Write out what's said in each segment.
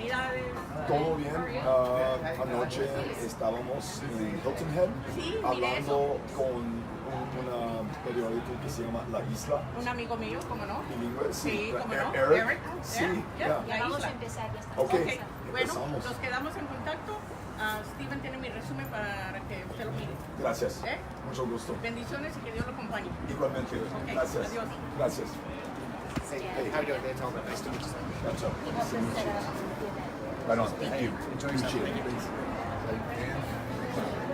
actividades? Todo bien. Anoche estábamos en Hilton Head Sí, hablando con una periódico que se llama La Isla. Un amigo mío, ¿cómo no? Bilingüe, Sí, ¿cómo no? Eric. Sí, ya. Vamos a empezar ya está. Okay. Bueno, Empezamos. nos quedamos en contacto. Steven tiene mi resumen para que usted lo mire. Gracias. ¿Eh? Mucho gusto. Bendiciones y que Dios lo acompañe. Igualmente. Ok, Gracias. adiós. Gracias. Hey, how you doing? It's Albert. Nice to meet you, sir. That's all. Y vamos a hacer a- Right on. Thank you. Enjoy yourself. Appreciate Thank it.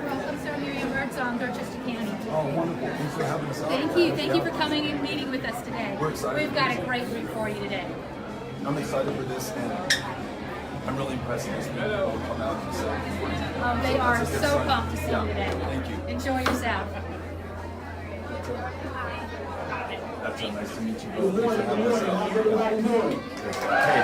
Welcome, Sir Miriam Mertz on Dorchester County. Oh, wonderful. Thanks for having us out. Thank you. Thank you for coming and meeting with us today. We're excited. We've got a great week for you today. I'm excited for this, and I'm really impressed with these people who come out and say, They are so pumped to see you today. Thank you. Enjoy yourself. That's so nice to meet you both. Thanks for having us out. Hey.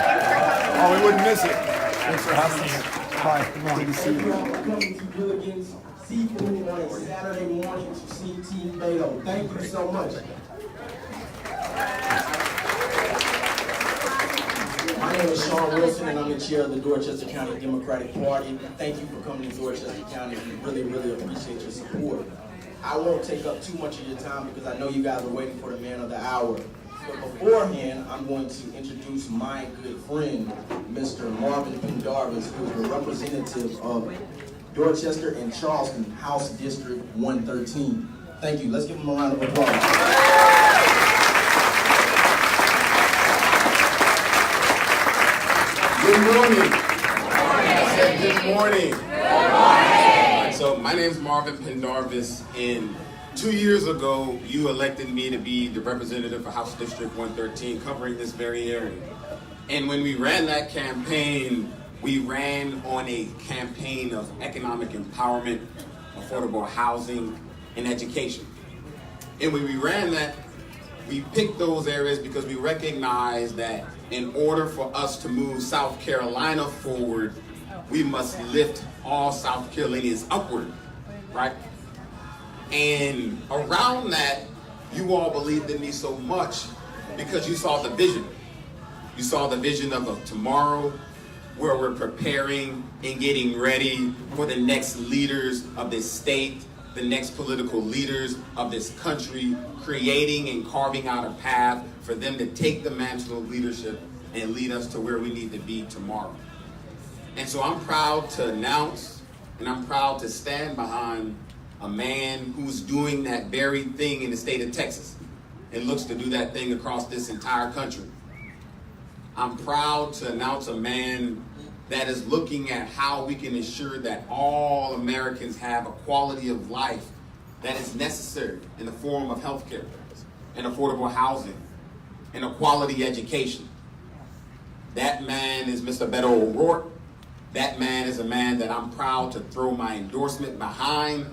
Oh, we wouldn't miss it. Thanks for having us. Hi. Good to see you. Coming to Gilligan's Seafood on a Saturday morning to see Team Beto. Thank you so much. My name is Sean Wilson, and I'm the chair of the Dorchester County Democratic Party. Thank you for coming to Dorchester County. We really, really appreciate your support. I won't take up too much of your time because I know you guys are waiting for the man of the hour. But beforehand, I'm going to introduce my good friend, Mr. Marvin Pendarvis, who is the representative of Dorchester and Charleston, House District 113. Thank you. Let's give him a round of applause. Good morning. I said good morning. So my name's Marvin Pendarvis, and 2 years ago, you elected me to be the representative for House District 113, covering this very area. And when we ran that campaign, we ran on a campaign of economic empowerment, affordable housing, and education. And when we ran that, we picked those areas because we recognized that in order for us to move South Carolina forward, we must lift all South Carolinians upward, right? And around that, you all believed in me so much because you saw the vision. You saw the vision of a tomorrow where we're preparing and getting ready for the next leaders of this state, the next political leaders of this country, creating and carving out a path for them to take the mantle of leadership and lead us to where we need to be tomorrow. And so I'm proud to announce, and I'm proud to stand behind a man who's doing that very thing in the state of Texas and looks to do that thing across this entire country. I'm proud to announce a man that is looking at how we can ensure that all Americans have a quality of life that is necessary in the form of health care and affordable housing and a quality education. That man is Mr. Beto O'Rourke. That man is a man that I'm proud to throw my endorsement behind.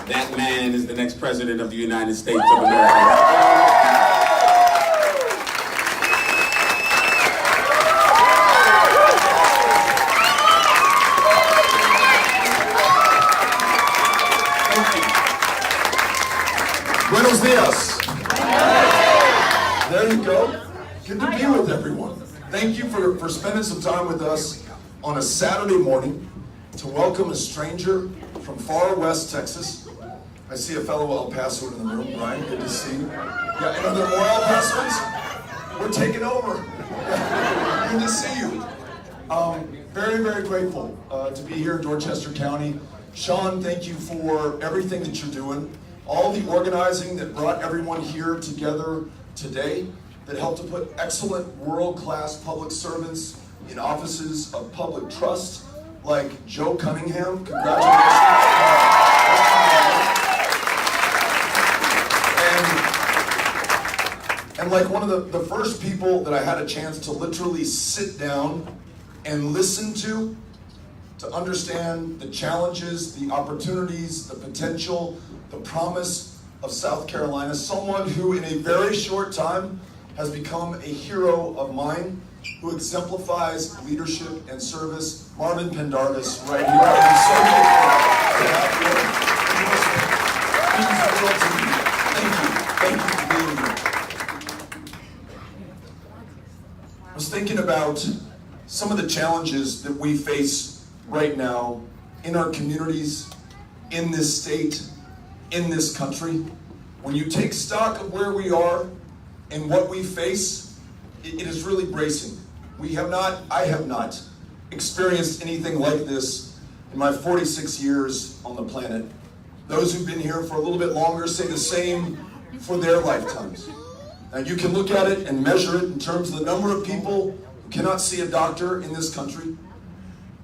That man is the next president of the United States of America. Buenos dias. There you go. Good to be with everyone. Thank you for spending some time with us on a Saturday morning to welcome a stranger from far west Texas. I see a fellow El Pasoan in the room. Brian, good to see you. Yeah, and are there more El Pasoans? We're taking over. Good to see you. Very, very grateful to be here in Dorchester County. Sean, thank you for everything that you're doing. All the organizing that brought everyone here together today, that helped to put excellent world-class public servants in offices of public trust, like Joe Cunningham. Congratulations. And like one of the first people that I had a chance to literally sit down and listen to understand the challenges, the opportunities, the potential, the promise of South Carolina. Someone who in a very short time has become a hero of mine, who exemplifies leadership and service. Marvin Pendarvis, right here. I'm so grateful to have you. It means the world to me. Thank you for being here. I was thinking about some of the challenges that we face right now in our communities, in this state, in this country. When you take stock of where we are and what we face, it is really bracing. I have not experienced anything like this in my 46 years on the planet. Those who've been here for a little bit longer say the same for their lifetimes. Now you can look at it and measure it in terms of the number of people who cannot see a doctor in this country.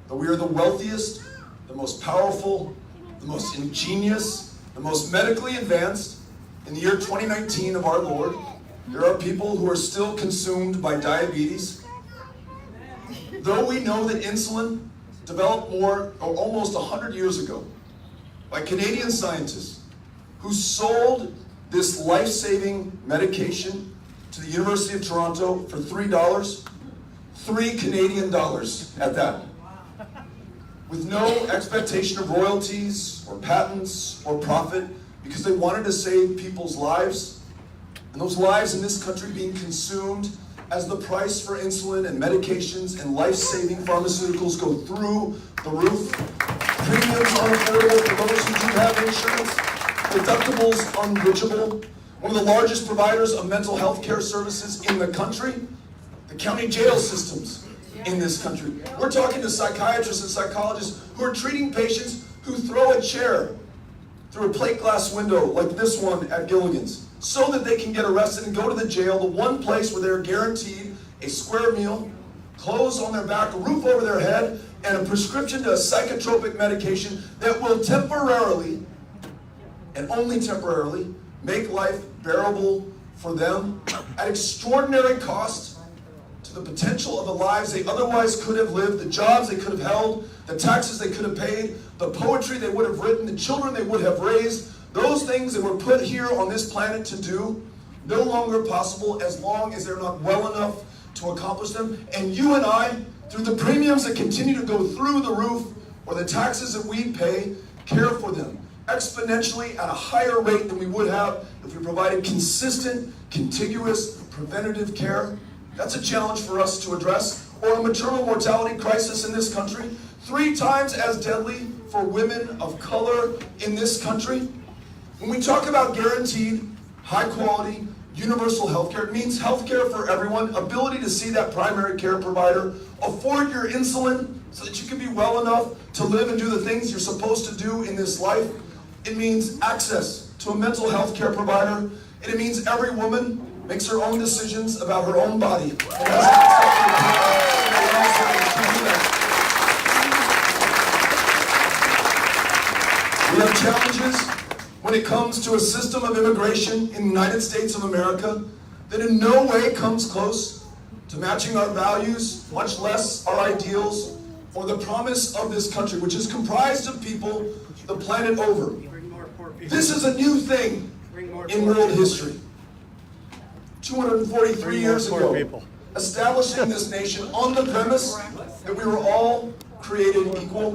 But we are the wealthiest, the most powerful, the most ingenious, the most medically advanced. In the year 2019 of our Lord, there are people who are still consumed by diabetes. Though we know that insulin developed almost 100 years ago by Canadian scientists who sold this life-saving medication to the University of Toronto for $3, $3 Canadian at that, with no expectation of royalties or patents or profit, because they wanted to save people's lives, and those lives in this country being consumed as the price for insulin and medications and life-saving pharmaceuticals go through the roof. Premiums unaffordable for those who do have insurance. Deductibles unreachable. One of the largest providers of mental health care services in the country. The county jail systems in this country. We're talking to psychiatrists and psychologists who are treating patients who throw a chair through a plate glass window like this one at Gilligan's, so that they can get arrested and go to the jail, the one place where they're guaranteed a square meal, clothes on their back, a roof over their head, and a prescription to a psychotropic medication that will temporarily, and only temporarily, make life bearable for them at extraordinary cost to the potential of the lives they otherwise could have lived, the jobs they could have held, the taxes they could have paid, the poetry they would have written, the children they would have raised. Those things that were put here on this planet to do, no longer possible as long as they're not well enough to accomplish them. And you and I, through the premiums that continue to go through the roof, or the taxes that we pay, care for them exponentially at a higher rate than we would have if we provided consistent, contiguous, preventative care. That's a challenge for us to address. Or a maternal mortality crisis in this country, 3 times as deadly for women of color in this country. When we talk about guaranteed, high-quality, universal health care, it means health care for everyone, ability to see that primary care provider, afford your insulin so that you can be well enough to live and do the things you're supposed to do in this life. It means access to a mental health care provider, and it means every woman makes her own decisions about her own body. And we have challenges when it comes to a system of immigration in the United States of America that in no way comes close to matching our values, much less our ideals, or the promise of this country, which is comprised of people the planet over. This is a new thing in world history. 243 years ago, establishing this nation on the premise that we were all created equal,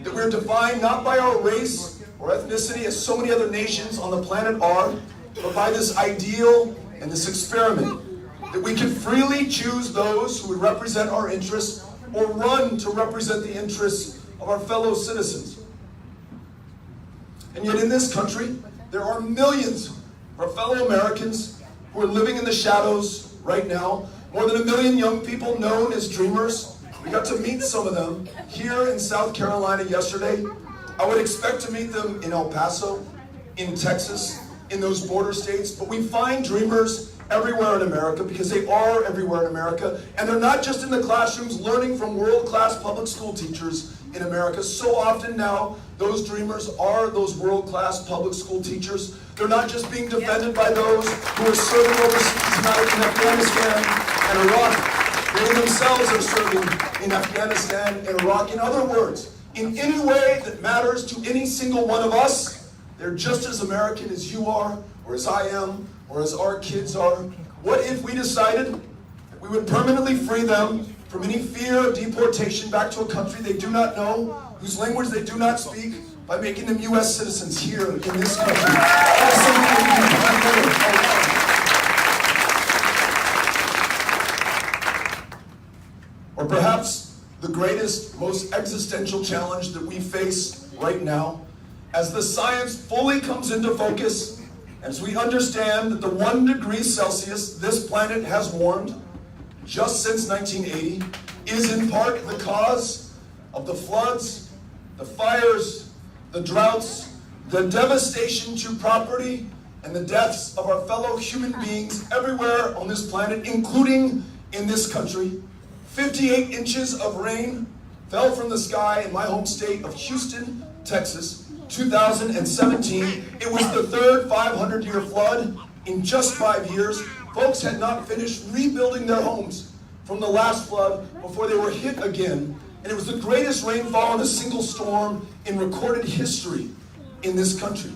that we are defined not by our race or ethnicity as so many other nations on the planet are, but by this ideal and this experiment, that we can freely choose those who would represent our interests or run to represent the interests of our fellow citizens. And yet in this country, there are millions of our fellow Americans who are living in the shadows right now. More than 1 million young people known as dreamers. We got to meet some of them here in South Carolina yesterday. I would expect to meet them in El Paso, in Texas, in those border states, but we find dreamers everywhere in America because they are everywhere in America, and they're not just in the classrooms learning from world-class public school teachers in America. So often now, those dreamers are those world-class public school teachers. They're not just being defended by those who are serving overseas now in Afghanistan and Iraq. They themselves are serving in Afghanistan and Iraq. In other words, in any way that matters to any single one of us, they're just as American as you are, or as I am, or as our kids are. What if we decided that we would permanently free them from any fear of deportation back to a country they do not know, whose language they do not speak, by making them U.S. citizens here in this country? That's something that we can do. existential challenge that we face right now, as the science fully comes into focus, as we understand that the 1 degree Celsius this planet has warmed just since 1980 is in part the cause of the floods, the fires, the droughts, the devastation to property, and the deaths of our fellow human beings everywhere on this planet, including in this country. 58 inches of rain fell from the sky in my home state of Houston, Texas, 2017. It was the third 500-year flood in just 5 years. Folks had not finished rebuilding their homes from the last flood before they were hit again. And it was the greatest rainfall in a single storm in recorded history in this country.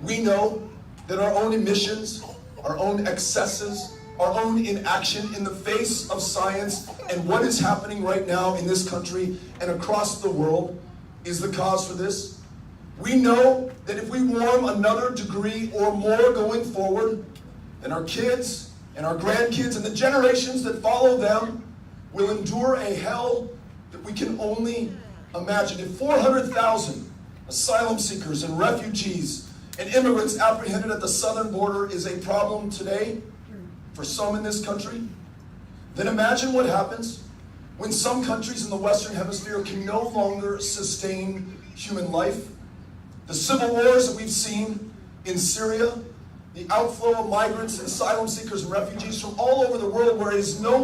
We know that our own emissions, our own excesses, our own inaction in the face of science and what is happening right now in this country and across the world is the cause for this. We know that if we warm another degree or more going forward, then our kids and our grandkids and the generations that follow them will endure a hell that we can only imagine. If 400,000 asylum seekers and refugees and immigrants apprehended at the southern border is a problem today for some in this country, then imagine what happens when some countries in the Western Hemisphere can no longer sustain human life. The civil wars that we've seen in Syria, the outflow of migrants and asylum seekers and refugees from all over the world where it is where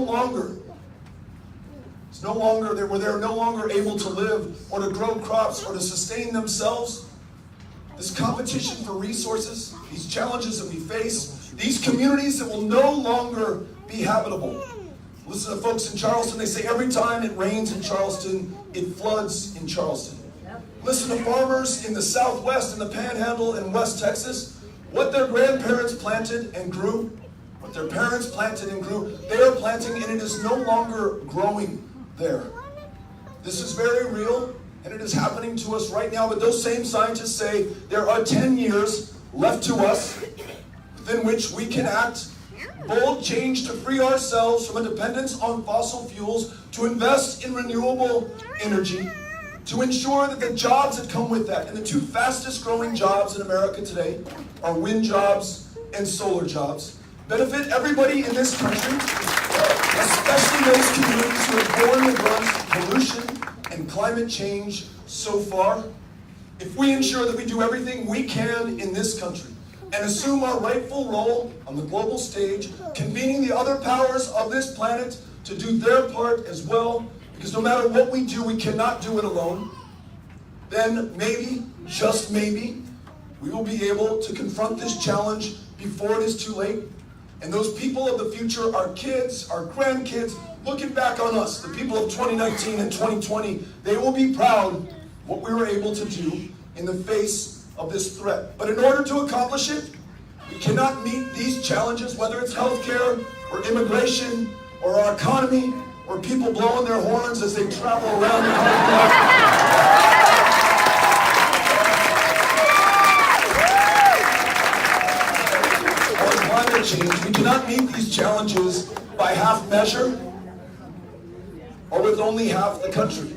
they're no longer able to live or to grow crops or to sustain themselves. This competition for resources, these challenges that we face, these communities that will no longer be habitable. Listen to folks in Charleston, they say every time it rains in Charleston, it floods in Charleston. Listen to farmers in the Southwest and the Panhandle in West Texas, what their grandparents planted and grew, what their parents planted and grew, they are planting and it is no longer growing there. This is very real and it is happening to us right now, but those same scientists say there are 10 years left to us within which we can act bold change to free ourselves from a dependence on fossil fuels, to invest in renewable energy, to ensure that the jobs that come with that, and the two fastest growing jobs in America today are wind jobs and solar jobs, benefit everybody in this country, especially those communities who have borne the brunt of pollution and climate change so far. If we ensure that we do everything we can in this country and assume our rightful role on the global stage, convening the other powers of this planet to do their part as well, because no matter what we do, we cannot do it alone, then maybe, just maybe, we will be able to confront this challenge before it is too late. And those people of the future, our kids, our grandkids, looking back on us, the people of 2019 and 2020, they will be proud of what we were able to do in the face of this threat. But in order to accomplish it, we cannot meet these challenges, whether it's healthcare or immigration or our economy or people blowing their horns as they travel around the country. Climate change. We cannot meet these challenges by half measure or with only half the country.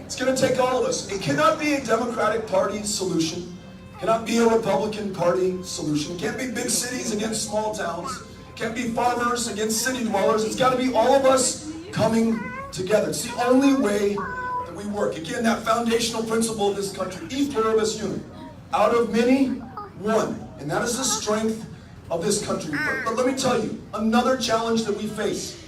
It's going to take all of us. It cannot be a Democratic Party solution. It cannot be a Republican Party solution. It can't be big cities against small towns. It can't be farmers against city dwellers. It's got to be all of us coming together. It's the only way that we work. Again, that foundational principle of this country, e pluribus unum. Out of many, one. And that is the strength of this country. But let me tell you, another challenge that we face,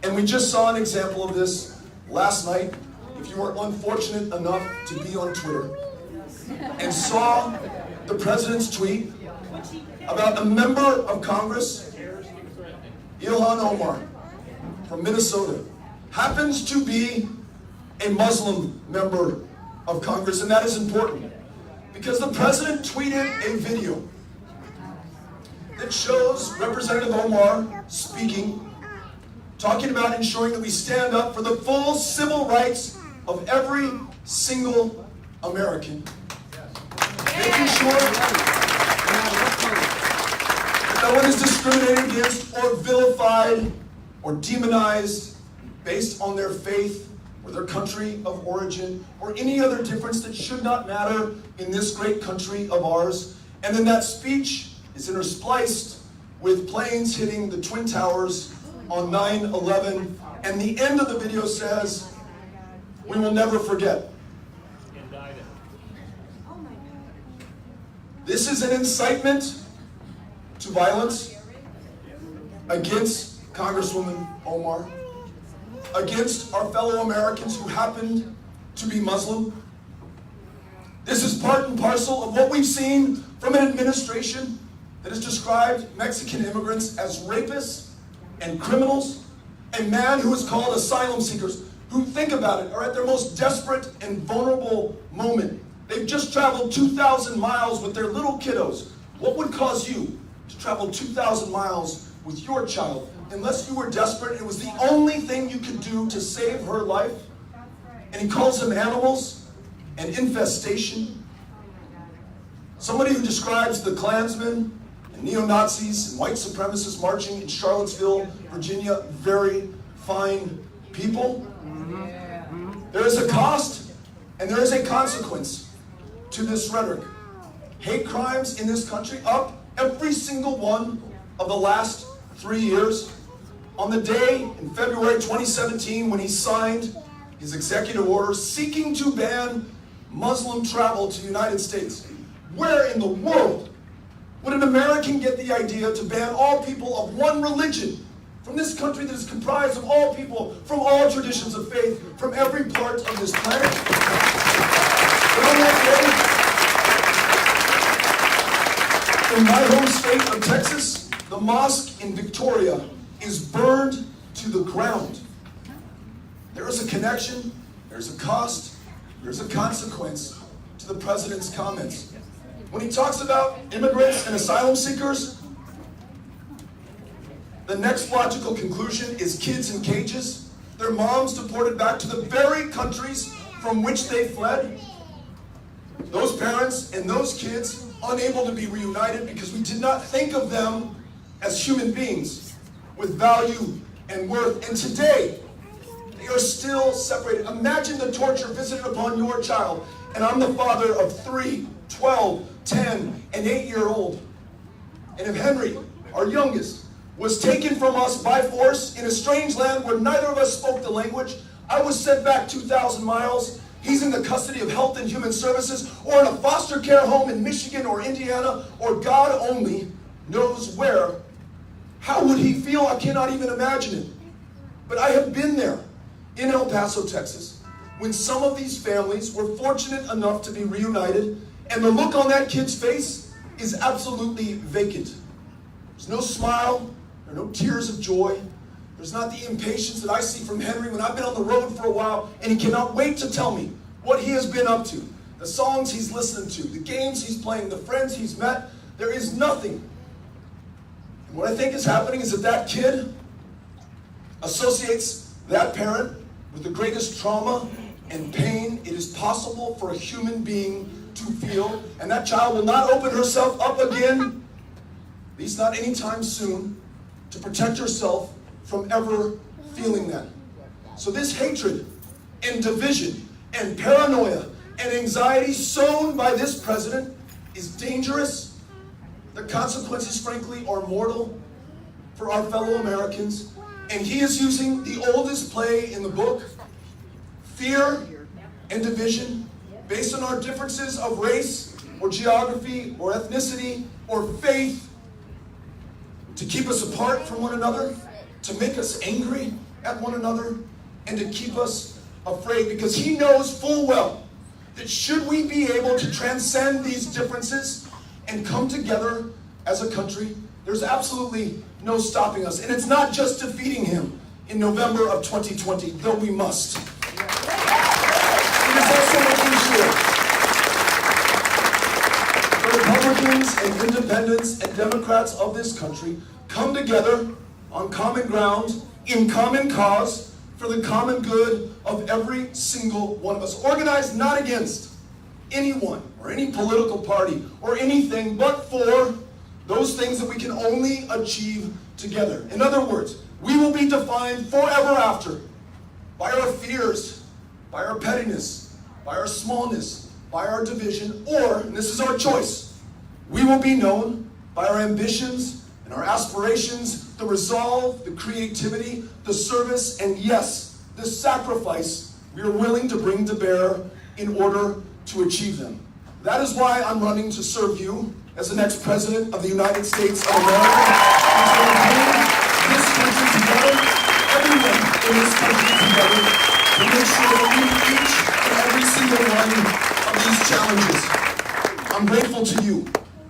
and we just saw an example of this last night, if you were unfortunate enough to be on Twitter, and saw the president's tweet about a member of Congress, Ilhan Omar, from Minnesota, happens to be a Muslim member of Congress, and that is important, because the president tweeted a video that shows Representative Omar speaking, talking about ensuring that we stand up for the full civil rights of every single American. Making sure that no one is discriminated against or vilified or demonized based on their faith or their country of origin, or any other difference that should not matter in this great country of ours. And then that speech is interspliced with planes hitting the Twin Towers on 9/11. And the end of the video says, "We will never forget." This is an incitement to violence against Congresswoman Omar, against our fellow Americans who happen to be Muslim. This is part and parcel of what we've seen from an administration that has described Mexican immigrants as rapists and criminals, a man who is called asylum seekers, who, think about it, are at their most desperate and vulnerable moment. They've just traveled 2,000 miles with their little kiddos. What would cause you to travel 2,000 miles with your child unless you were desperate? It was the only thing you could do to save her life. And he calls them animals and infestation. Somebody who describes the Klansmen and neo-Nazis and white supremacists marching in Charlottesville, Virginia, very fine people. There is a cost and there is a consequence to this rhetoric. Hate crimes in this country up every single one of the last 3 years. On the day in February 2017 when he signed his executive order seeking to ban Muslim travel to the United States, where in the world would an American get the idea to ban all people of one religion from this country that is comprised of all people from all traditions of faith from every part of this planet? But on that day, in my home state of Texas, the mosque in Victoria is burned to the ground. There is a connection, there's a cost, there's a consequence to the president's comments. When he talks about immigrants and asylum seekers, the next logical conclusion is kids in cages, their moms deported back to the very countries from which they fled. Those parents and those kids unable to be reunited because we did not think of them as human beings with value and worth. And today, they are still separated. Imagine the torture visited upon your child. And I'm the father of 3, 12, 10, and 8-year-old. And if Henry, our youngest, was taken from us by force in a strange land where neither of us spoke the language, I was sent back 2,000 miles. He's in the custody of Health and Human Services or in a foster care home in Michigan or Indiana or God only knows where. How would he feel? I cannot even imagine it. But I have been there in El Paso, Texas, when some of these families were fortunate enough to be reunited, and the look on that kid's face is absolutely vacant. There's no smile, there are no tears of joy. There's not the impatience that I see from Henry when I've been on the road for a while and he cannot wait to tell me what he has been up to, the songs he's listened to, the games he's playing, the friends he's met. There is nothing. And what I think is happening is that that kid associates that parent with the greatest trauma and pain it is possible for a human being to feel. And that child will not open herself up again, at least not anytime soon, to protect herself from ever feeling that. So this hatred and division and paranoia and anxiety sown by this president is dangerous. The consequences, frankly, are mortal for our fellow Americans. And he is using the oldest play in the book, fear and division, based on our differences of race or geography or ethnicity or faith, to keep us apart from one another, to make us angry at one another, and to keep us afraid, because he knows full well that should we be able to transcend these differences and come together as a country, there's absolutely no stopping us. And it's not just defeating him in November of 2020, though we must. It is also making sure the Republicans and Independents and Democrats of this country come together on common ground, in common cause, for the common good of every single one of us. Organized not against anyone or any political party or anything, but for those things that we can only achieve together. In other words, we will be defined forever after by our fears by our pettiness, by our smallness, by our division, or, and this is our choice, we will be known by our ambitions and our aspirations, the resolve, the creativity, the service, and yes, the sacrifice we are willing to bring to bear in order to achieve them. That is why I'm running to serve you as the next President of the United States of America, and to bring this country together, everyone in this country together, to make sure that we meet each and every single one of these challenges. I'm grateful to you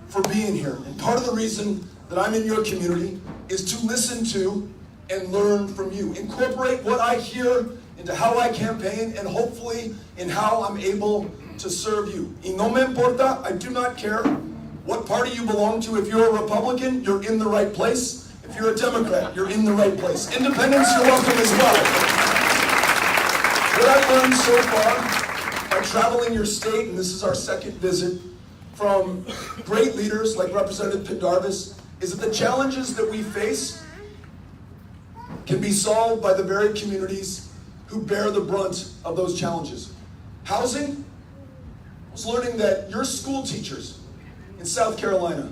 for being here, and part of the reason that I'm in your community is to listen to and learn from you. Incorporate what I hear into how I campaign and hopefully in how I'm able to serve you. Y no me importa, I do not care what party you belong to. If you're a Republican, you're in the right place. If you're a Democrat, you're in the right place. Independents, you're welcome as well. What I've learned so far by traveling your state, and this is our second visit, from great leaders like Representative Pendarvis, is that the challenges that we face can be solved by the very communities who bear the brunt of those challenges. Housing, I was learning that your school teachers in South Carolina,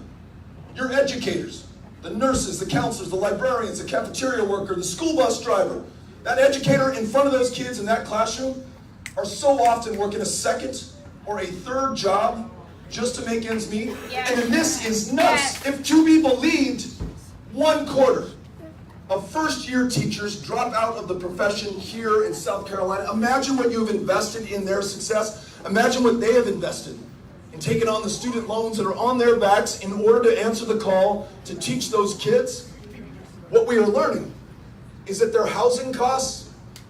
your educators, the nurses, the counselors, the librarians, the cafeteria worker, the school bus driver, that educator in front of those kids in that classroom are so often working a second or a third job just to make ends meet. Yes. And this is nuts. Yes. If to be believed, 1/4 of first-year teachers drop out of the profession here in South Carolina. Imagine what you've invested in their success. Imagine what they have invested in taking on the student loans that are on their backs in order to answer the call to teach those kids. What we are learning is that their housing costs,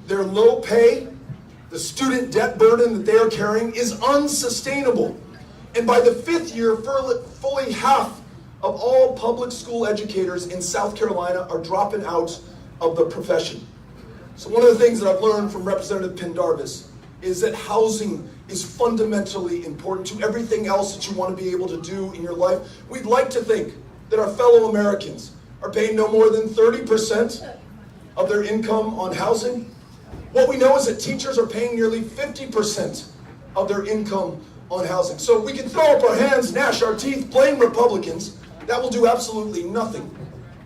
their low pay, the student debt burden that they are carrying is unsustainable. And by the 5th year, fully half of all public school educators in South Carolina are dropping out of the profession. So one of the things that I've learned from Representative Pendarvis is that housing is fundamentally important to everything else that you want to be able to do in your life. We'd like to think that our fellow Americans are paying no more than 30% of their income on housing. What we know is that teachers are paying nearly 50% of their income on housing. So we can throw up our hands, gnash our teeth, blame Republicans. That will do absolutely nothing.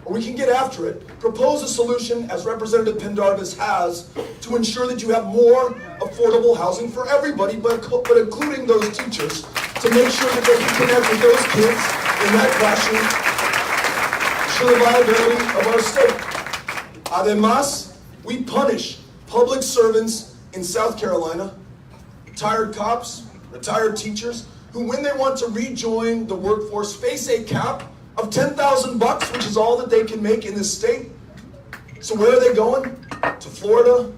Or we can get after it, propose a solution, as Representative Pendarvis has, to ensure that you have more affordable housing for everybody, but including those teachers, to make sure that they can connect with those kids in that classroom, ensure the viability of our state. Además, we punish public servants in South Carolina, retired cops, retired teachers, who when they want to rejoin the workforce face a cap of $10,000, which is all that they can make in this state. So where are they going? To Florida,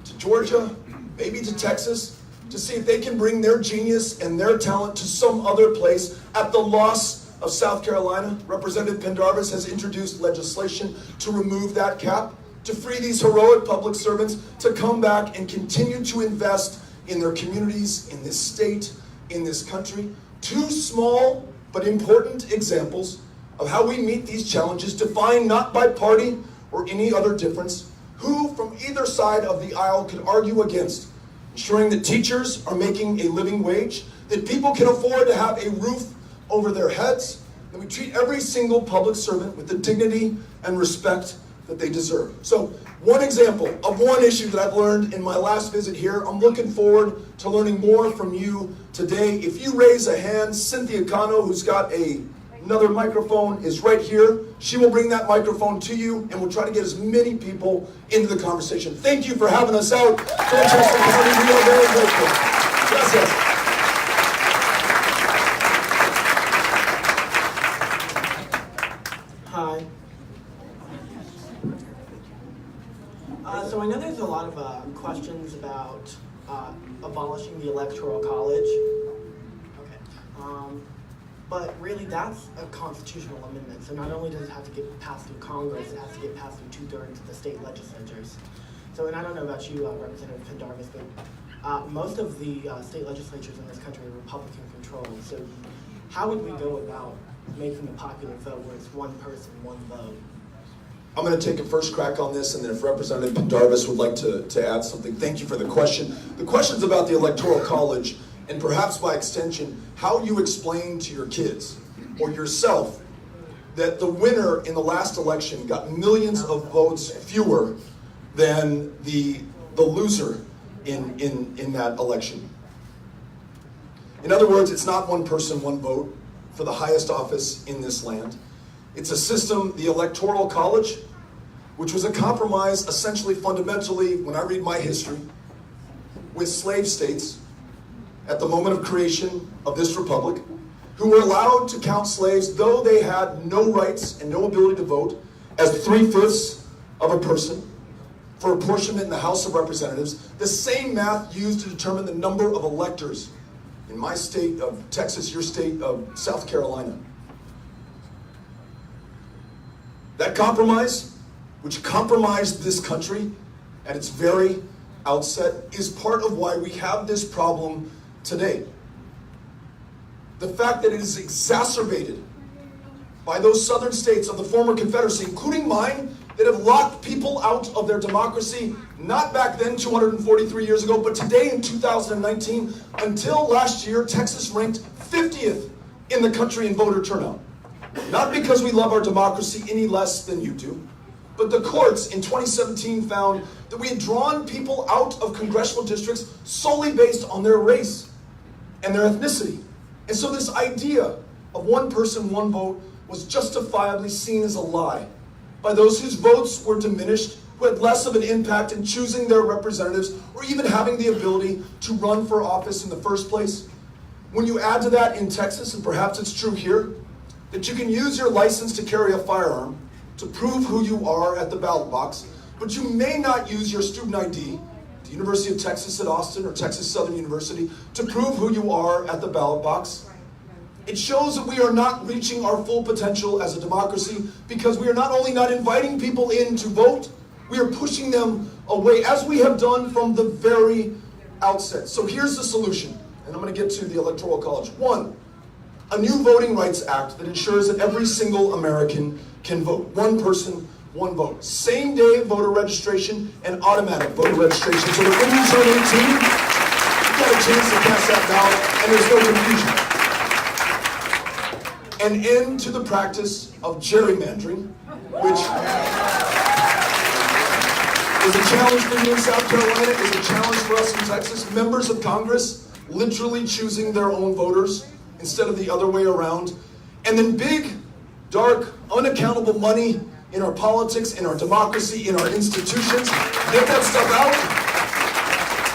to Georgia, maybe to Texas, to see if they can bring their genius and their talent to some other place at the loss of South Carolina. Representative Pendarvis has introduced legislation to remove that cap, to free these heroic public servants to come back and continue to invest in their communities, in this state, in this country. Two small but important examples of how we meet these challenges, defined not by party or any other difference. Who from either side of the aisle could argue against ensuring that teachers are making a living wage, that people can afford to have a roof over their heads, that we treat every single public servant with the dignity and respect that they deserve. So one example of one issue that I've learned in my last visit here. I'm looking forward to learning more from you today. If you raise a hand, Cynthia Cano, who's got another microphone, is right here. She will bring that microphone to you, and we'll try to get as many people into the conversation. Thank you for having us out. Manchester County, we are very grateful. Gracias. Hi. So I know there's a lot of questions about abolishing the Electoral College. Okay. But really, that's a constitutional amendment. So not only does it have to get passed through Congress, it has to get passed through 2/3 of the state legislatures. So, and I don't know about you, Representative Pendarvis, but most of the state legislatures in this country are Republican controlled. So how would we go about making a popular vote where it's one person, one vote? I'm going to take a first crack on this, and then if Representative Pendarvis would like to add something. Thank you for the question. The question's about the Electoral College, and perhaps by extension, how you explain to your kids or yourself that the winner in the last election got millions of votes fewer than the loser in that election. In other words, it's not one person, one vote for the highest office in this land. It's a system, the Electoral College, which was a compromise essentially fundamentally, when I read my history, with slave states at the moment of creation of this republic, who were allowed to count slaves, though they had no rights and no ability to vote, as 3/5 of a person for apportionment in the House of Representatives, the same math used to determine the number of electors in my state of Texas, your state of South Carolina. That compromise, which compromised this country at its very outset, is part of why we have this problem today. The fact that it is exacerbated by those southern states of the former Confederacy, including mine, that have locked people out of their democracy, not back then 243 years ago, but today in 2019. Until last year, Texas ranked 50th in the country in voter turnout. Not because we love our democracy any less than you do, but the courts in 2017 found that we had drawn people out of congressional districts solely based on their race and their ethnicity. And so this idea of one person, one vote was justifiably seen as a lie by those whose votes were diminished, who had less of an impact in choosing their representatives or even having the ability to run for office in the first place. When you add to that in Texas, and perhaps it's true here, that you can use your license to carry a firearm to prove who you are at the ballot box, but you may not use your student ID, the University of Texas at Austin or Texas Southern University, to prove who you are at the ballot box. It shows that we are not reaching our full potential as a democracy because we are not only not inviting people in to vote, we are pushing them away, as we have done from the very outset. So here's the solution, and I'm going to get to the Electoral College. One, a new Voting Rights Act that ensures that every single American can vote. One person, one vote. Same day voter registration and automatic voter registration. So that when you turn 18, you've got a chance to cast that ballot and there's no confusion. An end to the practice of gerrymandering, which is a challenge for you in South Carolina, is a challenge for us in Texas. Members of Congress literally choosing their own voters instead of the other way around. And then big, dark, unaccountable money in our politics, in our democracy, in our institutions. Get that stuff out.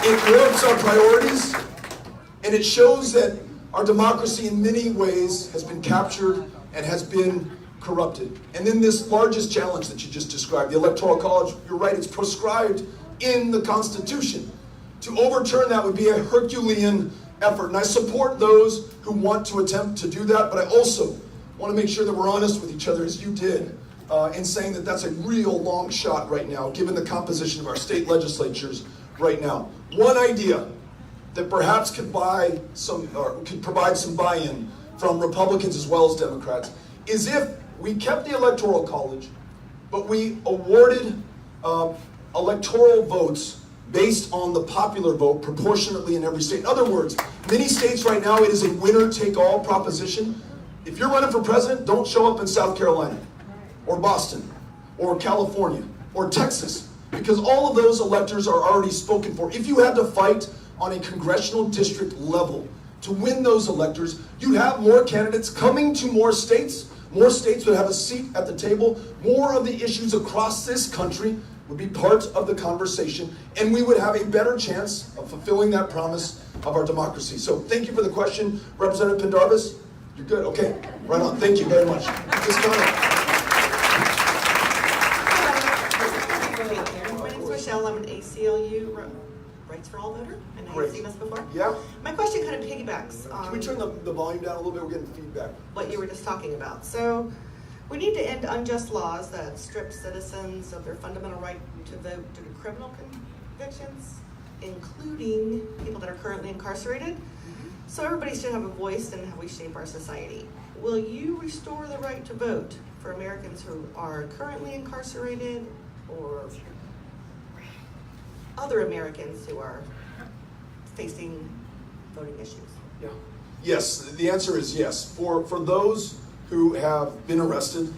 It warps our priorities, and it shows that our democracy in many ways has been captured and has been corrupted. And then this largest challenge that you just described, the Electoral College, you're right, it's proscribed in the Constitution. To overturn that would be a Herculean effort. And I support those who want to attempt to do that, but I also want to make sure that we're honest with each other, as you did, in saying that that's a real long shot right now, given the composition of our state legislatures right now. One idea that perhaps could provide some buy-in from Republicans as well as Democrats is if we kept the Electoral College, but we awarded electoral votes based on the popular vote proportionately in every state. In other words, many states right now, it is a winner-take-all proposition. If you're running for president, don't show up in South Carolina or Boston or California or Texas, because all of those electors are already spoken for. If you had to fight on a congressional district level to win those electors, you'd have more candidates coming to more states. More states would have a seat at the table. More of the issues across this country would be part of the conversation, and we would have a better chance of fulfilling that promise of our democracy. So thank you for the question, Representative Pendarvis. You're good, okay, right on, thank you very much. Ms. Connor. My name's Rochelle, I'm an ACLU Rights for All voter, and I've seen this before. Yeah. My question kind of piggybacks on Can we turn the volume down a little bit? We're getting feedback. what you were just talking about. So we need to end unjust laws that strip citizens of their fundamental right to vote due to criminal convictions, including people that are currently incarcerated. So everybody should have a voice in how we shape our society. will you restore the right to vote for Americans who are currently incarcerated or other Americans who are facing voting issues? Yeah. Yes, the answer is yes. For those who have been arrested,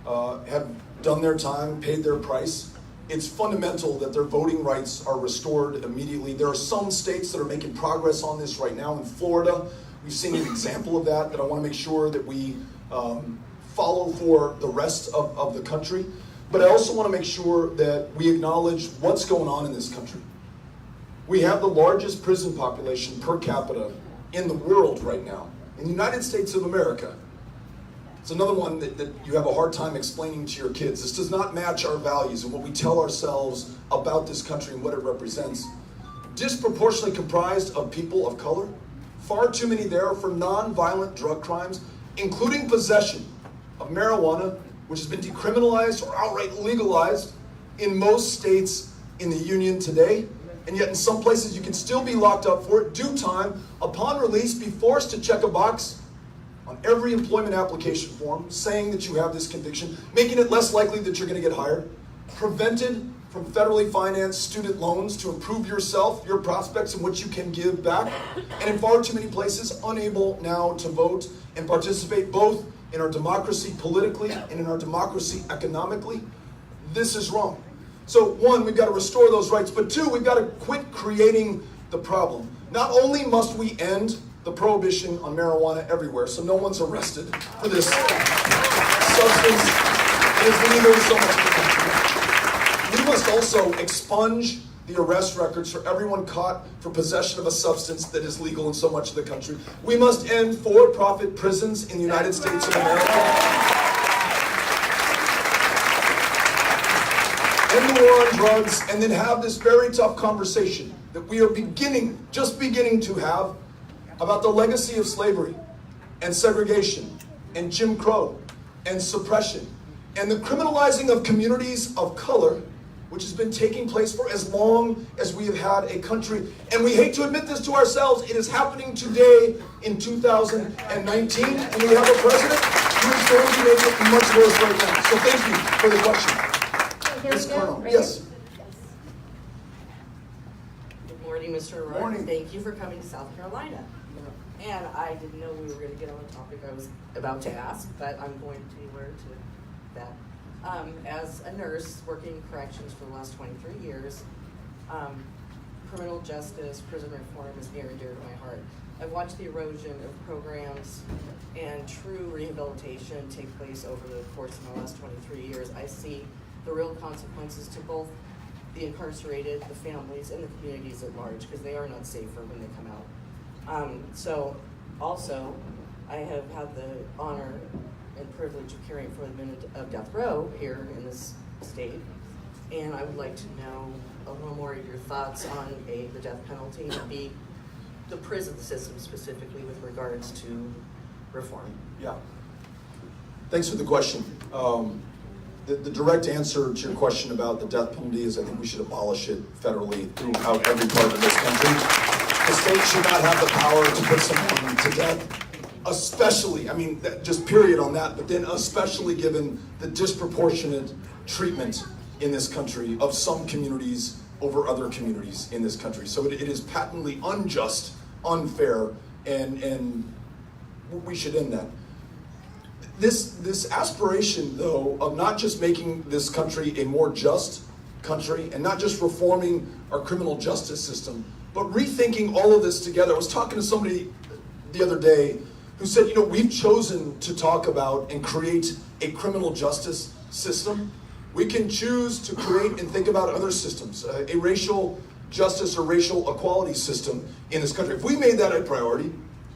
have done their time, paid their price, it's fundamental that their voting rights are restored immediately. There are some states that are making progress on this right now. In Florida, we've seen an example of that I want to make sure that we follow for the rest of the country. But I also want to make sure that we acknowledge what's going on in this country. We have the largest prison population per capita in the world right now. In the United States of America, it's another one that you have a hard time explaining to your kids. This does not match our values and what we tell ourselves about this country and what it represents. Disproportionately comprised of people of color, far too many there for non-violent drug crimes, including possession of marijuana, which has been decriminalized or outright legalized in most states in the union today. And yet in some places you can still be locked up for it, do time, upon release be forced to check a box on every employment application form saying that you have this conviction, making it less likely that you're going to get hired, prevented from federally financed student loans to improve yourself, your prospects, and what you can give back, and in far too many places unable now to vote and participate both in our democracy politically and in our democracy economically. This is wrong. So one, we've got to restore those rights, but two, we've got to quit creating the problem. Not only must we end the prohibition on marijuana everywhere, so no one's arrested for this substance that is legal in so much of the country. We must also expunge the arrest records for everyone caught for possession of a substance that is legal in so much of the country. We must end for-profit prisons in the United States of America. End the war on drugs, and then have this very tough conversation that we are just beginning to have about the legacy of slavery and segregation and Jim Crow and suppression and the criminalizing of communities of color, which has been taking place for as long as we have had a country. And we hate to admit this to ourselves, it is happening today in 2019, and we have a president who is going to make it much worse right now. So thank you for the question. Ms. Colonel, yes. Good morning, Mr. O'Rourke. Morning. Thank you for coming to South Carolina. And I didn't know we were going to get on the topic I was about to ask, but I'm going to learn to that. As a nurse working corrections for the last 23 years, criminal justice, prison reform is near and dear to my heart. I've watched the erosion of programs and true rehabilitation take place over the course of my last 23 years. I see the real consequences to both the incarcerated, the families, and the communities at large, because they are not safer when they come out. So also, I have had the honor and privilege of caring for the men of death row here in this state, and I would like to know a little more of your thoughts on A, the death penalty, and B, the prison system specifically with regards to reform. Yeah. Thanks for the question. The direct answer to your question about the death penalty is I think we should abolish it federally throughout every part of this country. The state should not have the power to put someone to death, especially, I mean, just period on that, but then especially given the disproportionate treatment in this country of some communities over other communities in this country. So it is patently unjust, unfair, and we should end that. This aspiration, though, of not just making this country a more just country and not just reforming our criminal justice system, but rethinking all of this together. I was talking to somebody the other day who said, you know, we've chosen to talk about and create a criminal justice system. We can choose to create and think about other systems, a racial justice or racial equality system in this country. If we made that a priority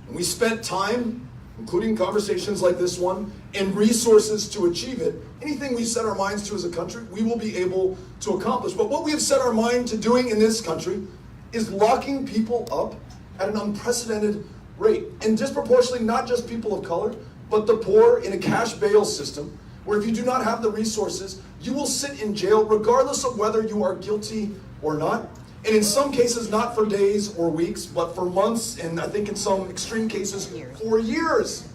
and we spent time, including conversations like this one, and resources to achieve it, anything we set our minds to as a country, we will be able to accomplish. But what we have set our mind to doing in this country is locking people up at an unprecedented rate. And disproportionately, not just people of color, but the poor in a cash bail system, where if you do not have the resources, you will sit in jail regardless of whether you are guilty or not. And in some cases, not for days or weeks, but for months, and I think in some extreme cases, for years.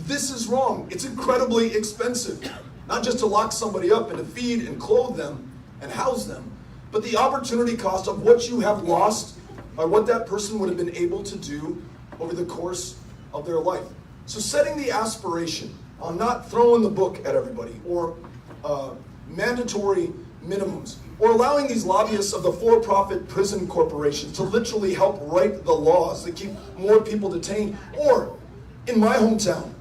This is wrong. It's incredibly expensive. Not just to lock somebody up and to feed and clothe them and house them, but the opportunity cost of what you have lost by what that person would have been able to do over the course of their life. So setting the aspiration on not throwing the book at everybody, or mandatory minimums, or allowing these lobbyists of the for-profit prison corporations to literally help write the laws that keep more people detained, or in my hometown,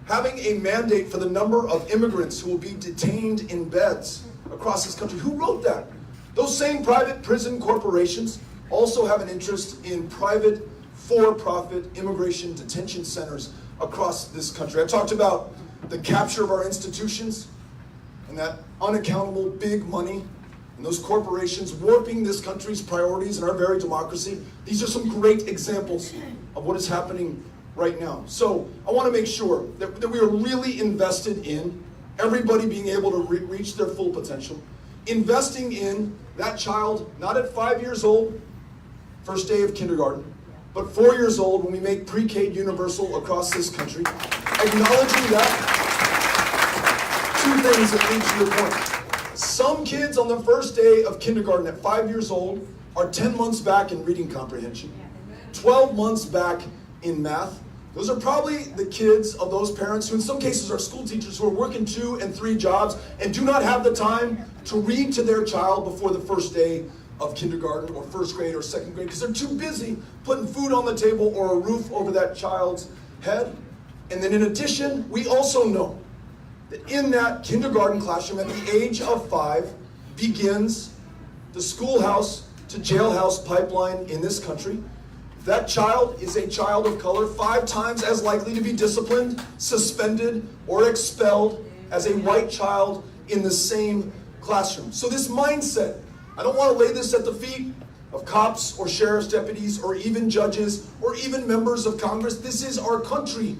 having a mandate for the number of immigrants who will be detained in beds across this country. Who wrote that? Those same private prison corporations also have an interest in private for-profit immigration detention centers across this country. I talked about the capture of our institutions and that unaccountable big money and those corporations warping this country's priorities and our very democracy. These are some great examples of what is happening right now. So I want to make sure that we are really invested in everybody being able to reach their full potential. Investing in that child, not at 5 years old, first day of kindergarten, but 4 years old when we make pre-K universal across this country. Acknowledging that. Two things that lead to your point. Some kids on the first day of kindergarten at 5 years old are 10 months back in reading comprehension, 12 months back in math. Those are probably the kids of those parents who in some cases are school teachers who are working 2 and 3 jobs and do not have the time to read to their child before the first day of kindergarten or first grade or second grade because they're too busy putting food on the table or a roof over that child's head. And then in addition, we also know that in that kindergarten classroom at the age of 5 begins the schoolhouse to jailhouse pipeline in this country. That child is a child of color 5 times as likely to be disciplined, suspended, or expelled as a white child in the same classroom. So this mindset, I don't want to lay this at the feet of cops or sheriff's deputies or even judges or even members of Congress. This is our country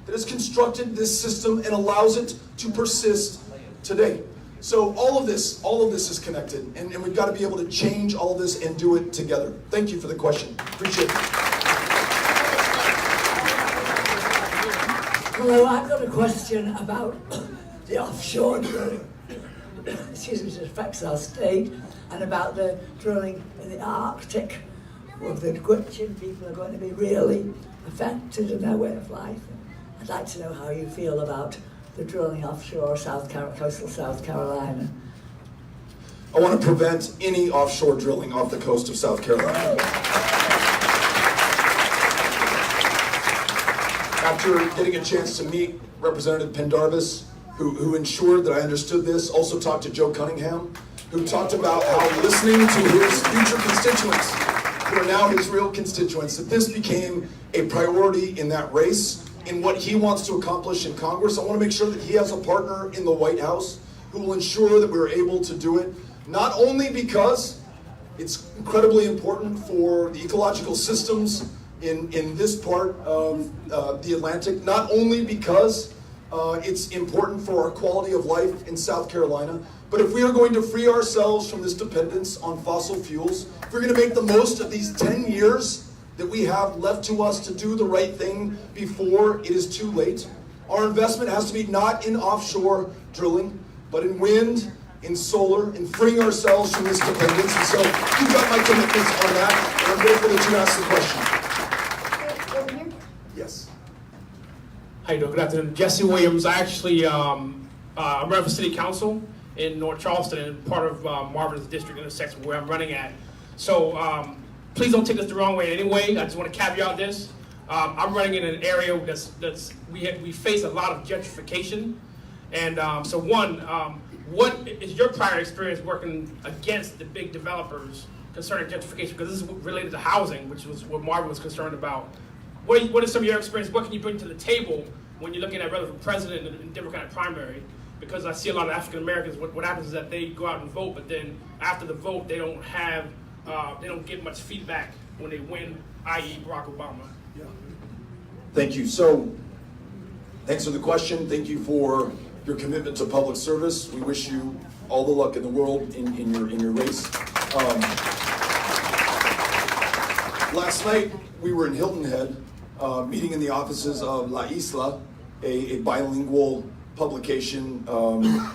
that has constructed this system and allows it to persist today. So all of this is connected, and we've got to be able to change all of this and do it together. Thank you for the question. Appreciate it. Hello, I've got a question about the offshore drilling. Excuse me, that affects our state, and about the drilling in the Arctic, where the Gwich'in people are going to be really affected in their way of life. I'd like to know how you feel about the drilling offshore coastal South Carolina. I want to prevent any offshore drilling off the coast of South Carolina. After getting a chance to meet Representative Pendarvis, who ensured that I understood this, also talked to Joe Cunningham, who talked about how listening to his future constituents, who are now his real constituents, that this became a priority in that race, in what he wants to accomplish in Congress. I want to make sure that he has a partner in the White House who will ensure that we're able to do it, not only because it's incredibly important for the ecological systems in this part of the Atlantic, not only because it's important for our quality of life in South Carolina, but if we are going to free ourselves from this dependence on fossil fuels, if we're going to make the most of these 10 years that we have left to us to do the right thing before it is too late, our investment has to be not in offshore drilling, but in wind, in solar, in freeing ourselves from this dependence. And so you've got my commitments on that, and I'm grateful that you asked the question. Yes. How you doing? Good afternoon. Jesse Williams. I actually, I'm running for city council in North Charleston, and part of Marvin's district intersection where I'm running at. So please don't take this the wrong way in any way. I just want to caveat this. I'm running in an area we face a lot of gentrification, and so what is your prior experience working against the big developers concerning gentrification? Because this is related to housing, which was what Marvin was concerned about. What is some of your experience? What can you bring to the table when you're looking at whether for president and Democratic primary? Because I see a lot of African Americans. What happens is that they go out and vote, but then after the vote, they don't get much feedback when they win, i.e. Barack Obama. Yeah. Thank you. So, thanks for the question. Thank you for your commitment to public service. We wish you all the luck in the world in your race. Last night we were in Hilton Head, meeting in the offices of La Isla, a bilingual publication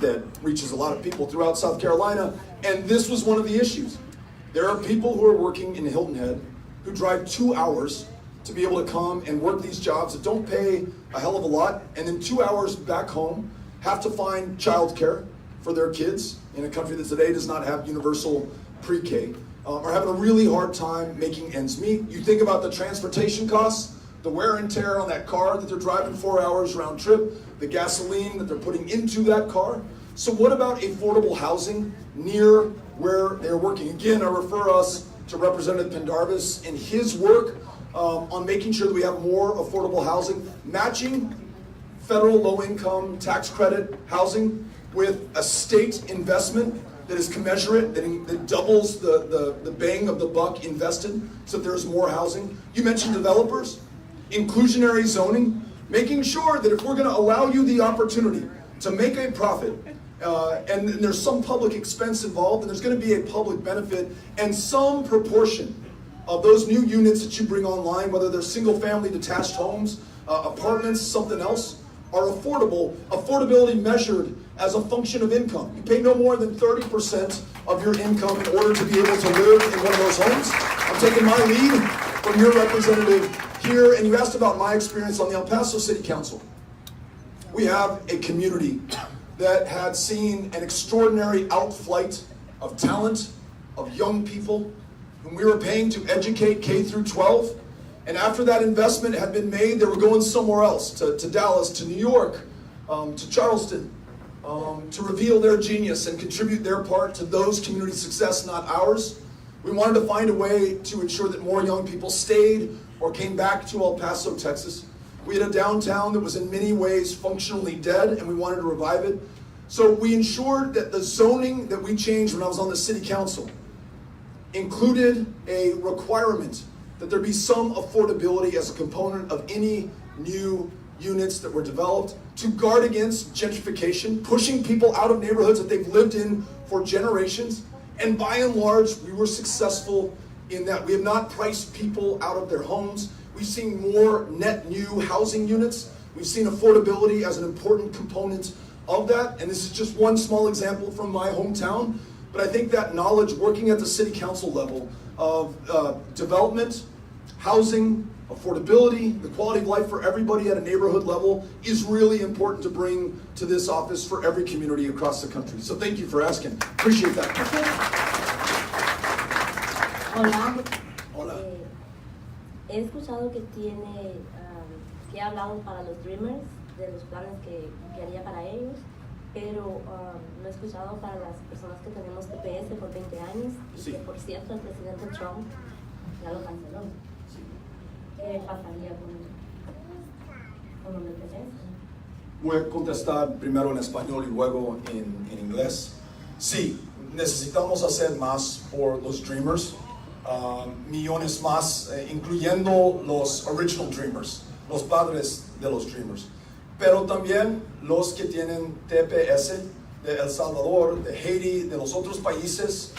that reaches a lot of people throughout South Carolina, and this was one of the issues. There are people who are working in Hilton Head who drive 2 hours to be able to come and work these jobs that don't pay a hell of a lot, and then 2 hours back home have to find childcare for their kids in a country that today does not have universal pre-K, are having a really hard time making ends meet. You think about the transportation costs, the wear and tear on that car that they're driving 4 hours round trip, the gasoline that they're putting into that car. So what about affordable housing near where they're working? Again, I refer us to Representative Pendarvis and his work on making sure that we have more affordable housing, matching federal low-income tax credit housing with a state investment that is commensurate, that doubles the bang of the buck invested so that there's more housing. You mentioned developers, inclusionary zoning, making sure that if we're going to allow you the opportunity to make a profit, and there's some public expense involved, and there's going to be a public benefit, and some proportion of those new units that you bring online, whether they're single-family detached homes, apartments, something else, are affordable. Affordability measured as a function of income. You pay no more than 30% of your income in order to be able to live in one of those homes. I'm taking my lead from your representative here, and you asked about my experience on the El Paso City Council. We have a community that had seen an extraordinary outflight of talent, of young people, whom we were paying to educate K through 12. And after that investment had been made, they were going somewhere else, to Dallas, to New York, to Charleston, to reveal their genius and contribute their part to those community success, not ours. We wanted to find a way to ensure that more young people stayed or came back to El Paso, Texas. We had a downtown that was in many ways functionally dead, and we wanted to revive it. So we ensured that the zoning that we changed when I was on the city council included a requirement that there be some affordability as a component of any new units that were developed to guard against gentrification, pushing people out of neighborhoods that they've lived in for generations. And by and large, we were successful in that. We have not priced people out of their homes. We've seen more net new housing units. We've seen affordability as an important component of that. And this is just one small example from my hometown. But I think that knowledge, working at the city council level, of development, housing, affordability, the quality of life for everybody at a neighborhood level is really important to bring to this office for every community across the country. So thank you for asking. Appreciate that. Hola. Hola. He escuchado que tiene, que ha hablado para los Dreamers, de los planes que haría para ellos, pero lo he escuchado para las personas que tenemos TPS por 20 años y Sí. que, por cierto, el presidente Trump ya lo canceló. Sí. ¿Qué pasaría con el TPS? Voy a contestar primero en español y luego en inglés. Sí, necesitamos hacer más por los Dreamers, millones más, incluyendo los Original Dreamers, los padres de los Dreamers. Pero también los que tienen TPS de El Salvador, de Haití, de los otros países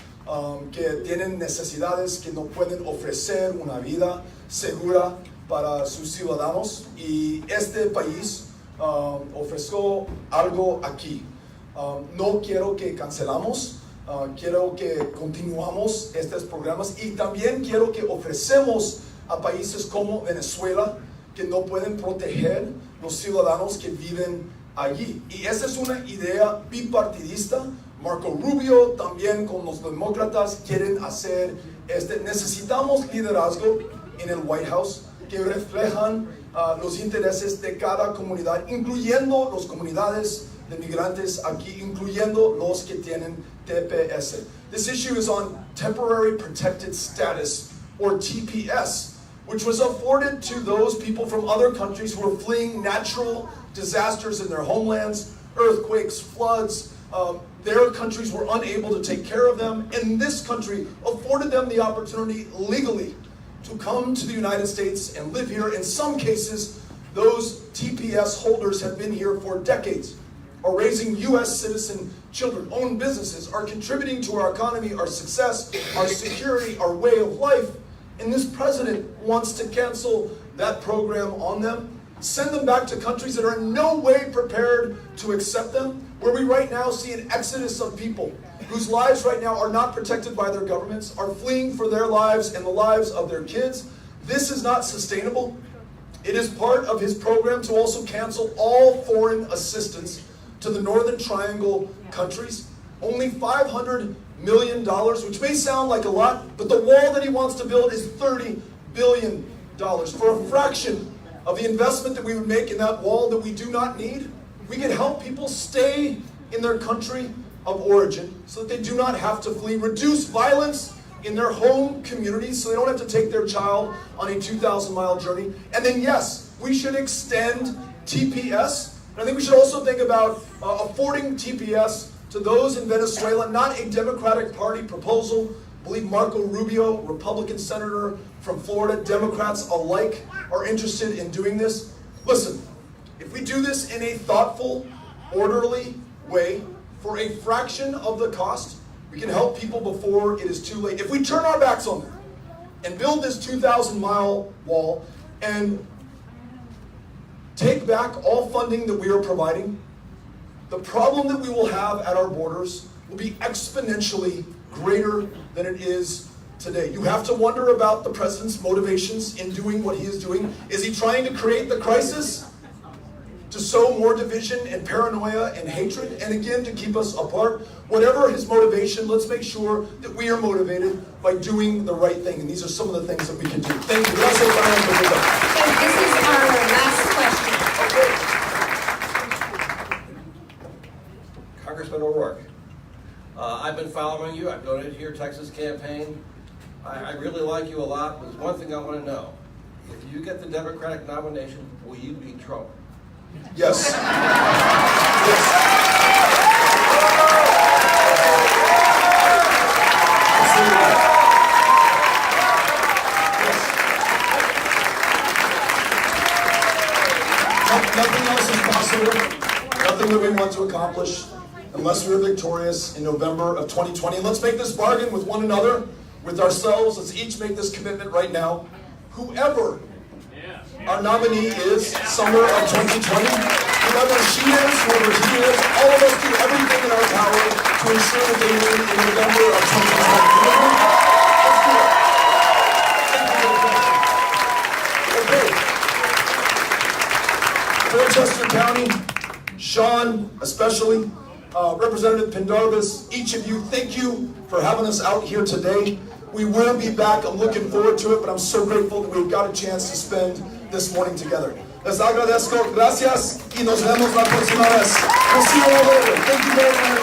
que tienen necesidades que no pueden ofrecer una vida segura para sus ciudadanos. Y este país ofreció algo aquí. No quiero que cancelamos, quiero que continuamos estos programas y también quiero que ofrecemos a países como Venezuela que no pueden proteger los ciudadanos que viven allí. Y esa es una idea bipartidista. Marco Rubio también con los demócratas quieren hacer necesitamos liderazgo en el White House que reflejan los intereses de cada comunidad, incluyendo las comunidades de migrantes aquí, incluyendo los que tienen TPS. This issue is on temporary protected status, or TPS, which was afforded to those people from other countries who are fleeing natural disasters in their homelands, earthquakes, floods. Their countries were unable to take care of them, and this country afforded them the opportunity legally to come to the United States and live here. In some cases, those TPS holders have been here for decades, are raising U.S. citizen children, own businesses, are contributing to our economy, our success, our security, our way of life. And this president wants to cancel that program on them. send them back to countries that are in no way prepared to accept them, where we right now see an exodus of people whose lives right now are not protected by their governments, are fleeing for their lives and the lives of their kids. This is not sustainable. It is part of his program to also cancel all foreign assistance to the Northern Triangle countries. Only $500 million, which may sound like a lot, but the wall that he wants to build is $30 billion. For a fraction of the investment that we would make in that wall that we do not need, we can help people stay in their country of origin so that they do not have to flee, reduce violence in their home communities so they don't have to take their child on a 2,000-mile journey. And then yes, we should extend TPS. And I think we should also think about affording TPS to those in Venezuela, not a Democratic Party proposal. I believe Marco Rubio, Republican senator from Florida, Democrats alike are interested in doing this. Listen, if we do this in a thoughtful, orderly way, for a fraction of the cost, we can help people before it is too late. If we turn our backs on them and build this 2,000-mile wall and take back all funding that we are providing, the problem that we will have at our borders will be exponentially greater than it is today. You have to wonder about the president's motivations in doing what he is doing. Is he trying to create the crisis to sow more division and paranoia and hatred, and again, to keep us apart? Whatever his motivation, let's make sure that we are motivated by doing the right thing, and these are some of the things that we can do. Thank you. This is our last question. Congressman O'Rourke, I've been following you. I've donated to your Texas campaign. I really like you a lot. There's one thing I want to know. If you get the Democratic nomination, will you beat Trump? Yes. Yes. Nothing else is possible, nothing that we want to accomplish unless we're victorious in November of 2020. Let's make this bargain with one another, with ourselves. Let's each make this commitment right now. Whoever our nominee is summer of 2020, whoever she is, whoever he is, all of us do everything in our power to ensure that they win in November of 2020. Let's do it. Okay. Dorchester County, Sean especially, Representative Pendarvis, each of you, thank you for having us out here today. We will be back. I'm looking forward to it, but I'm so grateful that we've got a chance to spend this morning together. Les agradezco, gracias, y nos vemos la próxima vez. We'll see you all later. Thank you very much.